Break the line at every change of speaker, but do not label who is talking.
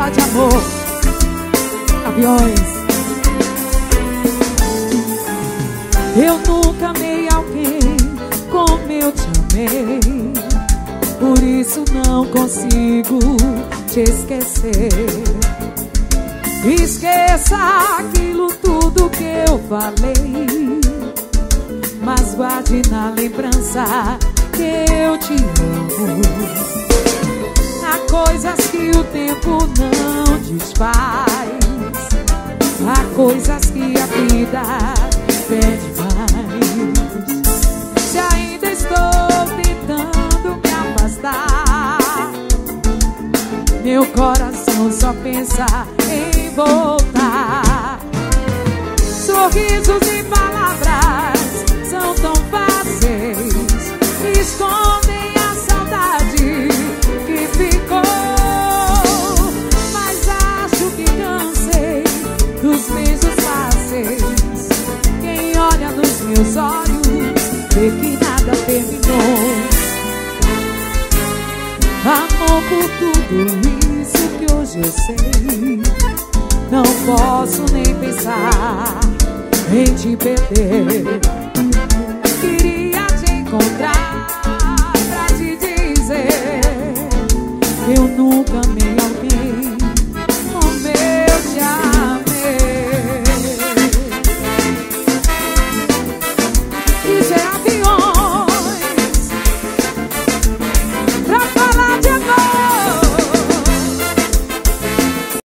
fala de amor. Aviões. Eu nunca amei alguém como eu te amei, por isso não consigo te esquecer. Esqueça aquilo tudo que eu falei, mas guarde na lembrança que eu te amo. Há coisas que o tempo não desfaz, há coisas que a vida pede mais. Se ainda estou tentando me afastar, meu coração só pensa em voltar. Sorrisos e palavras são tão fáceis, escondem a saudade que ficou. Mas acho que cansei dos beijos fáceis. Quem olha nos meus olhos vê que nada terminou. Amor, por tudo isso que hoje eu sei, não posso nem pensar em te perder. Queria te encontrar